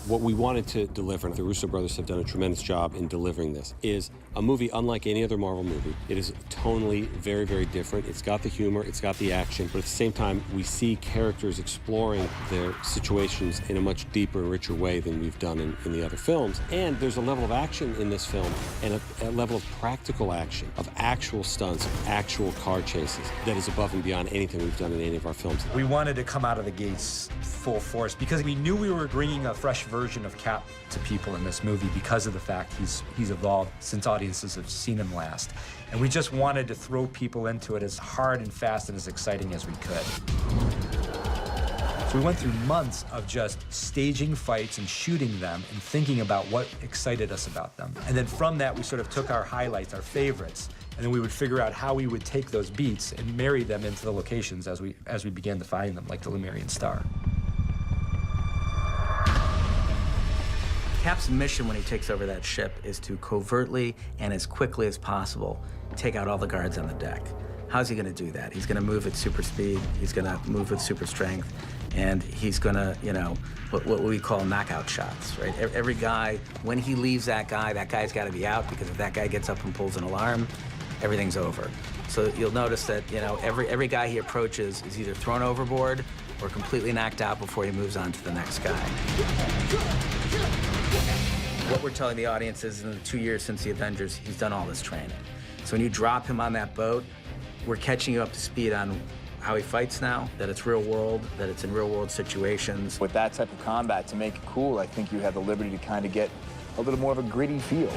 What we wanted to deliver, and the Russo brothers have done a tremendous job in delivering this, is a movie unlike any other Marvel movie. It is tonally very, very different. It's got the humor, it's got the action, but at the same time, we see characters exploring their situations in a much deeper and richer way than we've done in the other films. And there's a level of action in this film and a level of practical action, of actual stunts, of actual car chases, that is above and beyond anything we've done in any of our films. We wanted to come out of the gates full force because we knew we were bringing a fresh version of Cap to people in this movie because of the fact he's evolved since audiences have seen him last. And we just wanted to throw people into it as hard and fast and as exciting as we could. So we went through months of just staging fights and shooting them and thinking about what excited us about them. And then from that, we sort of took our highlights, our favorites, and then we would figure out how we would take those beats and marry them into the locations as we began to find them, like the Lemurian Star. Cap's mission when he takes over that ship is to covertly and as quickly as possible take out all the guards on the deck. How's he going to do that? He's going to move at super speed, he's going to move with super strength, and he's going to, you know, what we call knockout shots, right? Every guy, when he leaves that guy's got to be out, because if that guy gets up and pulls an alarm, everything's over. So you'll notice that, you know, every guy he approaches is either thrown overboard or completely knocked out before he moves on to the next guy. What we're telling the audience is in the 2 years since the Avengers, he's done all this training. So when you drop him on that boat, we're catching you up to speed on how he fights now, that it's real world, that it's in real world situations. With that type of combat, to make it cool, I think you have the liberty to kind of get a little more of a gritty feel.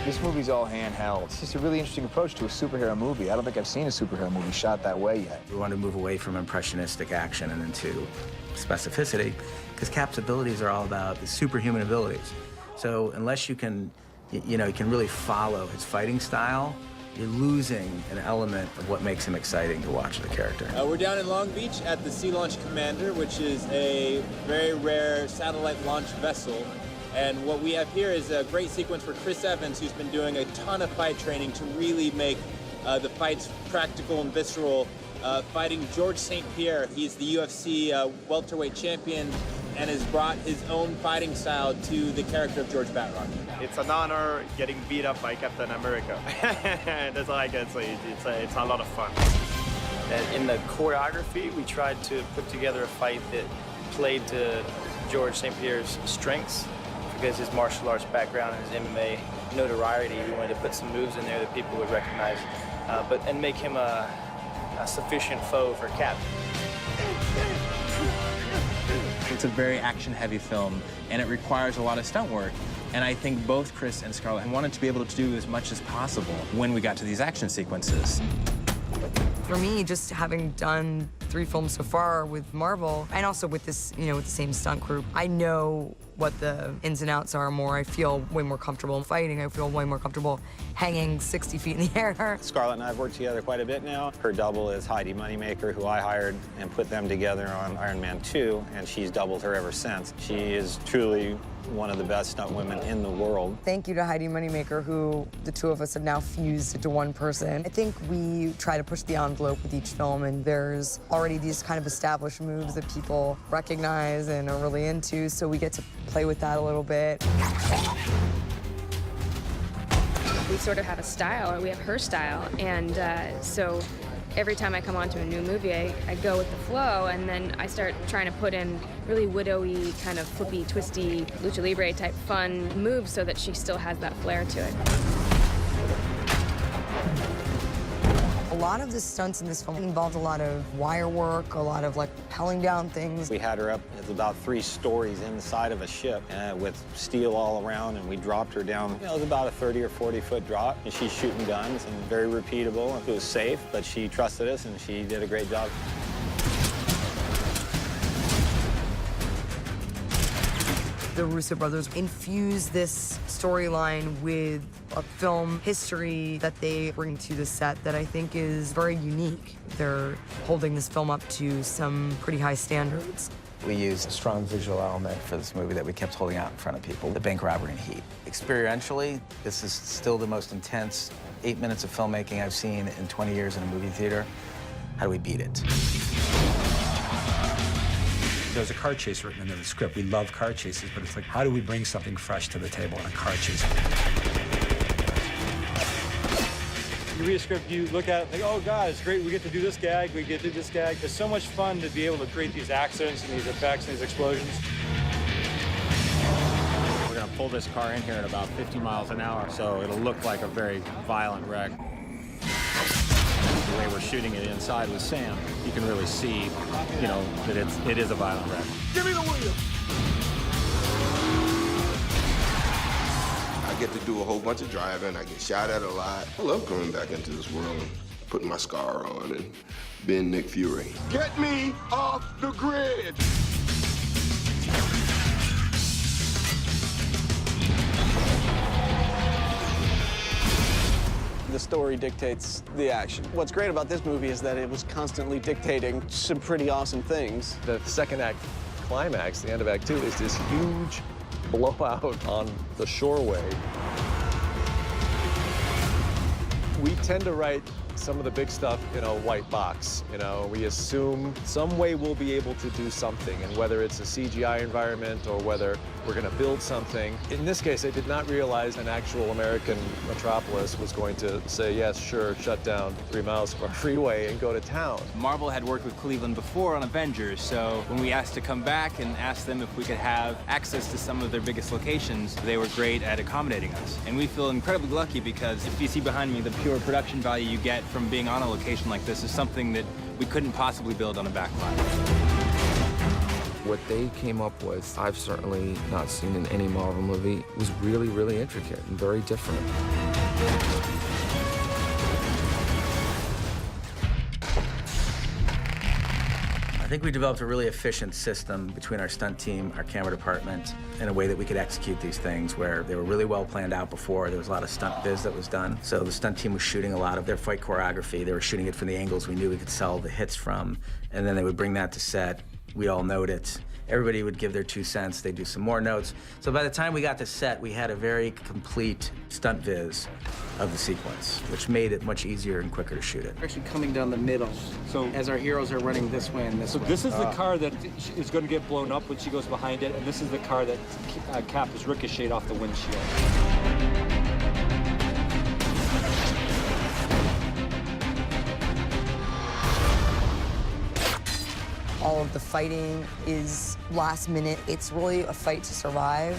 This movie's all handheld. It's just a really interesting approach to a superhero movie. I don't think I've seen a superhero movie shot that way yet. We want to move away from impressionistic action and into specificity, because Cap's abilities are all about his superhuman abilities. So unless you can, you know, you can really follow his fighting style, you're losing an element of what makes him exciting to watch the character. We're down in Long Beach at the Sea Launch Commander, which is a very rare satellite launch vessel. And what we have here is a great sequence for Chris Evans, who's been doing a ton of fight training to really make the fights practical and visceral, fighting George St. Pierre. He's the UFC welterweight champion and has brought his own fighting style to the character of George Batroc. It's an honor getting beat up by Captain America. That's all I can say. It's a lot of fun. And in the choreography, we tried to put together a fight that played to George St. Pierre's strengths, because his martial arts background and his MMA notoriety. We wanted to put some moves in there that people would recognize, and make him a sufficient foe for Cap. It's a very action-heavy film, and it requires a lot of stunt work. And I think both Chris and Scarlett wanted to be able to do as much as possible when we got to these action sequences. For me, just having done 3 films so far with Marvel, and also with this, you know, with the same stunt group, I know what the ins and outs are more. I feel way more comfortable fighting. I feel way more comfortable hanging 60 feet in the air. Scarlett and I have worked together quite a bit now. Her double is Heidi Moneymaker, who I hired and put them together on Iron Man 2, and she's doubled her ever since. She is truly one of the best stunt women in the world. Thank you to Heidi Moneymaker, who the 2 of us have now fused into one person. I think we try to push the envelope with each film, and there's already these kind of established moves that people recognize and are really into, so we get to play with that a little bit. We sort of have a style, or we have her style, and so every time I come onto a new movie, I go with the flow, and then I start trying to put in really widowy, kind of flippy, twisty, lucha libre type fun moves so that she still has that flair to it. A lot of the stunts in this film involved a lot of wire work, a lot of like rappelling down things. We had her up about 3 stories inside of a ship with steel all around, and we dropped her down. You know, it was about a 30 or 40-foot drop, and she's shooting guns and very repeatable. It was safe, but she trusted us, and she did a great job. The Russo brothers infused this storyline with a film history that they bring to the set that I think is very unique. They're holding this film up to some pretty high standards. We used a strong visual element for this movie that we kept holding out in front of people, the bank robbery in Heat. Experientially, this is still the most intense 8 minutes of filmmaking I've seen in 20 years in a movie theater. How do we beat it? There's a car chase written into the script. We love car chases, but it's like, how do we bring something fresh to the table in a car chase? You read a script, you look at it, like, oh God, it's great, we get to do this gag, we get to do this gag. It's so much fun to be able to create these accidents and these effects and these explosions. We're gonna pull this car in here at about 50 miles an hour, so it'll look like a very violent wreck. The way we're shooting it inside with Sam, you can really see, you know, that it is a violent wreck. Give me the wheel! I get to do a whole bunch of driving. I get shot at a lot. I love coming back into this world and putting my scar on and being Nick Fury. Get me off the grid! The story dictates the action. What's great about this movie is that it was constantly dictating some pretty awesome things. The second act climax, the end of Act 2, is this huge blowout on the shoreway. We tend to write some of the big stuff in a white box. You know, we assume some way we'll be able to do something, and whether it's a CGI environment or whether we're going to build something. In this case, I did not realize an actual American metropolis was going to say, yes, sure, shut down 3 miles of our freeway and go to town. Marvel had worked with Cleveland before on Avengers, so when we asked to come back and asked them if we could have access to some of their biggest locations, they were great at accommodating us. And we feel incredibly lucky because if you see behind me, the pure production value you get from being on a location like this is something that we couldn't possibly build on a backlot. What they came up with, I've certainly not seen in any Marvel movie. It was really, really intricate and very different. I think we developed a really efficient system between our stunt team, our camera department, in a way that we could execute these things where they were really well planned out before. There was a lot of stunt biz that was done. So the stunt team was shooting a lot of their fight choreography. They were shooting it from the angles we knew we could sell the hits from. And then they would bring that to set. We'd all note it. Everybody would give their 2 cents. They'd do some more notes. So by the time we got to set, we had a very complete stunt viz of the sequence, which made it much easier and quicker to shoot it. Actually coming down the middle, so as our heroes are running this way and this way. So this is the car that is going to get blown up when she goes behind it, and this is the car that Cap is ricocheted off the windshield. All of the fighting is last minute. It's really a fight to survive.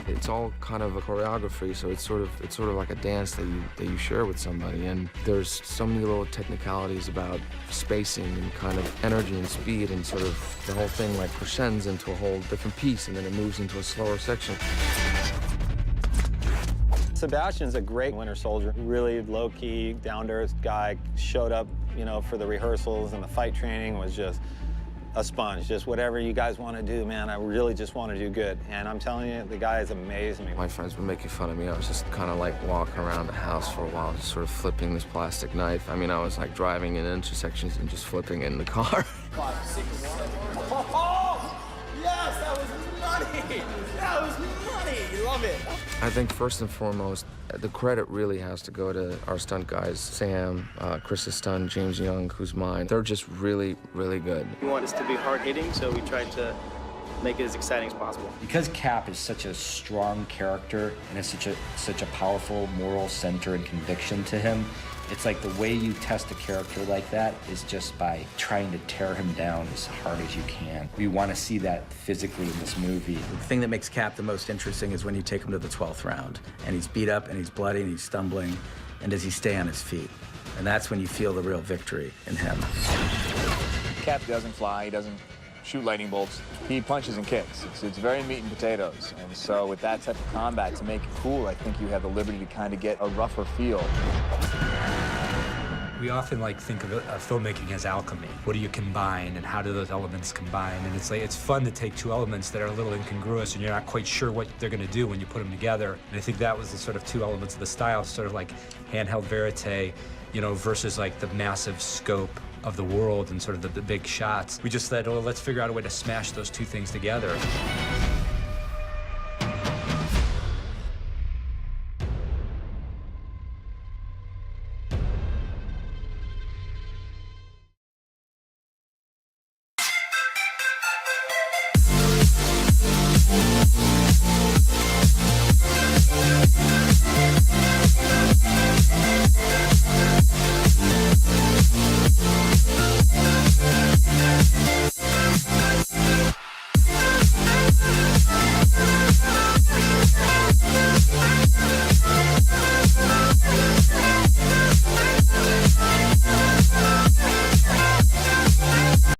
It's all kind of a choreography, so it's sort of like a dance that you share with somebody. And there's so many little technicalities about spacing and kind of energy and speed, and sort of the whole thing like crescends into a whole different piece, and then it moves into a slower section. Sebastian's a great Winter Soldier, really low-key, down-to-earth guy, showed up, you know, for the rehearsals, and the fight training was just a sponge. Just whatever you guys want to do, man, I really just want to do good. And I'm telling you, the guy has amazed me. My friends were making fun of me. I was just kind of like walking around the house for a while, just sort of flipping this plastic knife. I mean, I was like driving in intersections and just flipping it in the car. 5, 6, 7. Oh, yes, that was money! That was money! Love it! I think first and foremost, the credit really has to go to our stunt guys, Sam, Chris's stunt, James Young, who's mine. They're just really, really good. We want this to be hard-hitting, so we tried to make it as exciting as possible. Because Cap is such a strong character and has such a powerful moral center and conviction to him, it's like the way you test a character like that is just by trying to tear him down as hard as you can. We want to see that physically in this movie. The thing that makes Cap the most interesting is when you take him to the 12th round, and he's beat up, and he's bloody, and he's stumbling, and does he stay on his feet? And that's when you feel the real victory in him. Cap doesn't fly, he doesn't shoot lightning bolts. He punches and kicks. It's very meat and potatoes. And so with that type of combat, to make it cool, I think you have the liberty to kind of get a rougher feel. We often think of filmmaking as alchemy. What do you combine, and how do those elements combine? And it's fun to take 2 elements that are a little incongruous, and you're not quite sure what they're going to do when you put them together. And I think that was the sort of 2 elements of the style, sort of like handheld verite, you know, versus like the massive scope of the world and sort of the big shots. We just said, oh, let's figure out a way to smash those 2 things together.